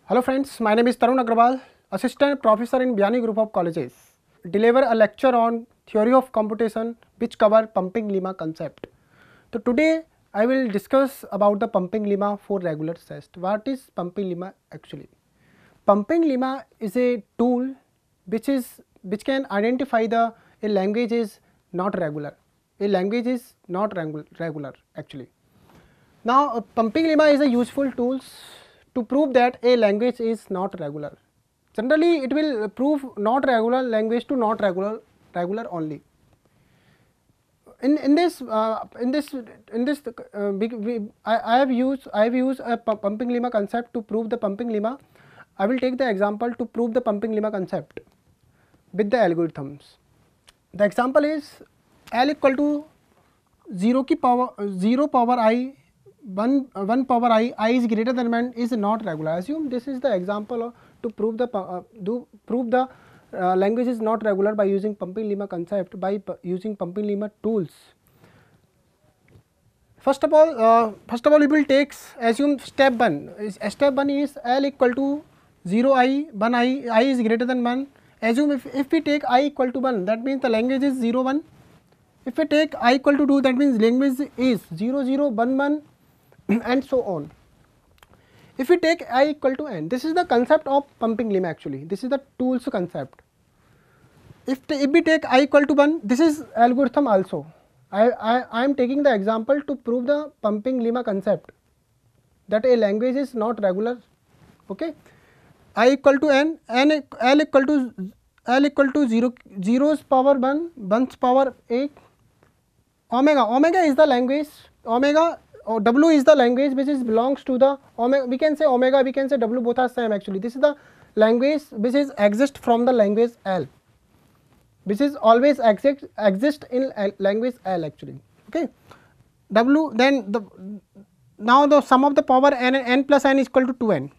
Hello friends, my name is Tarun Agrwal, Assistant Professor in Biani Group of Colleges. Deliver a lecture on theory of computation which cover pumping lemma concept. So today I will discuss about the pumping lemma for regular test. What is pumping lemma actually? Pumping lemma is a tool which can identify a language is not regular. A language is not regular actually. Now, pumping lemma is a useful tool to prove that a language is not regular. Generally, it will prove not regular language to not regular only. I have used a pumping lemma concept to prove the pumping lemma. I will take the example to prove the pumping lemma concept with the algorithms. The example is L equal to 0 power I 1 power I is greater than 1 is not regular. Assume this is the example to prove the language is not regular by using pumping lemma concept, by using pumping lemma tools. First of all we will take, assume step 1. Step 1 is L equal to 0 I 1 I is greater than 1. Assume if we take I equal to 1, that means the language is 0 1. If we take I equal to 2, that means language is 0 0 1 1 and so on. If we take I equal to n, this is the concept of pumping lemma actually. This is the tools concept. If we take I equal to 1, this is algorithm also. I am taking the example to prove the pumping lemma concept that a language is not regular. Okay. I equal to n, L equal to 0, 0's power 1, 1's power 8. Omega is the language, omega or W is the language which is belongs to the omega. We can say omega, we can say W, both are same actually. This is the language which is exist from the language L, which is always exist in language L actually. Okay. W, then now the sum of the power n plus n is equal to 2n.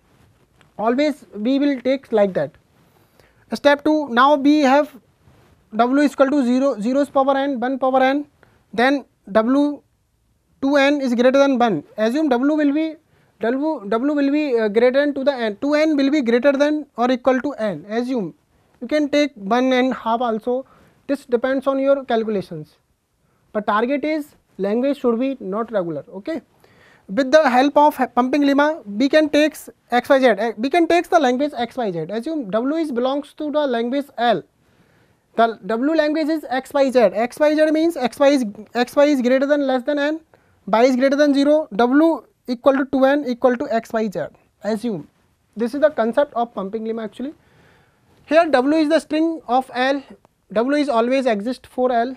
Always we will take like that. Step 2, now we have W is equal to 0's power n, 1 power n, then W 2n is greater than 1. Assume W will be greater than to the n. 2n will be greater than or equal to n. Assume you can take 1 and half also. This depends on your calculations. But target is language should be not regular. Okay. With the help of pumping lemma, we can take XYZ. We can take the language XYZ. Assume W is belongs to the language L. The W language is XYZ. XYZ means XY is greater than less than n. Y is greater than 0, W equal to 2n equal to XYZ. Assume this is the concept of pumping lemma actually. Here W is the string of L, W is always exist for L.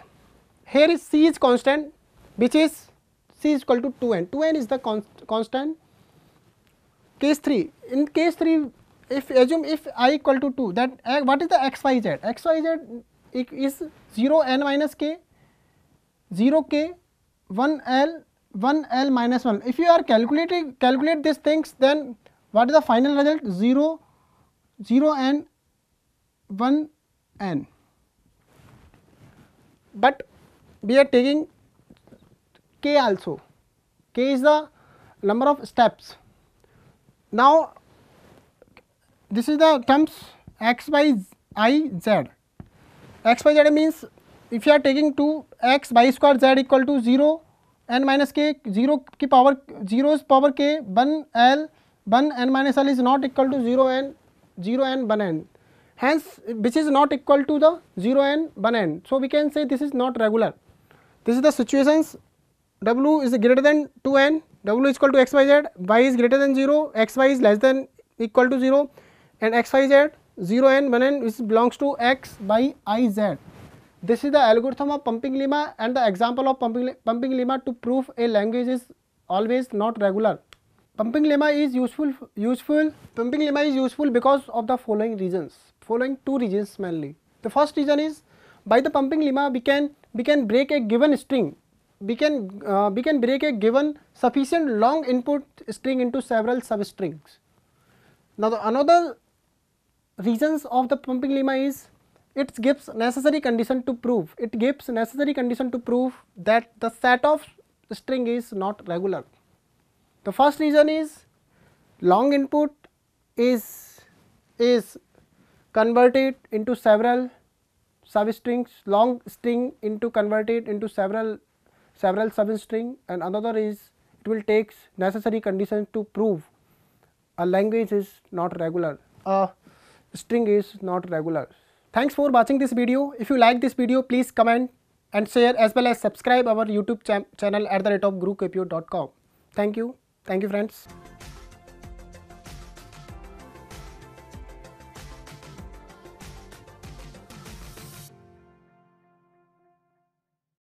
Here is C is constant, which is C is equal to 2n. 2n is the constant. Case 3. In case 3, if assume if I equal to 2, that what is the XYZ? XYZ is 0 n minus k, 0 k, 1 L minus 1. If you are calculate these things, then what is the final result? 0 n 1 n. But we are taking k also. K is the number of steps. Now this is the terms x, y, I, z. X, y, z means if you are taking 2 x y square z equal to 0 n minus k, 0's power k, 1 L, 1 n minus L is not equal to 0 n 1 n. Hence, which is not equal to the 0 n 1 n. So we can say this is not regular. This is the situations. W is greater than 2n, W is equal to XYZ, Y is greater than 0, XY is less than equal to 0, and XYZ 0 n 1 n which belongs to X, Y, I, Z. This is the algorithm of pumping lemma and the example of pumping lemma to prove a language is always not regular. Pumping lemma is useful. Pumping lemma is useful because of the following reasons. Following 2 reasons mainly. The first reason is by the pumping lemma we can break a given string. We can break a given sufficient long input string into several substrings. Now another reasons of the pumping lemma is it gives necessary condition to prove. It gives necessary condition to prove that the set of string is not regular. The first reason is long input is converted into several substrings, long string into converted into several substring, and another is it will take necessary conditions to prove a language is not regular, a string is not regular. Thanks for watching this video. If you like this video, please comment and share, as well as subscribe our YouTube channel at @groovecomputer.com. Thank you friends.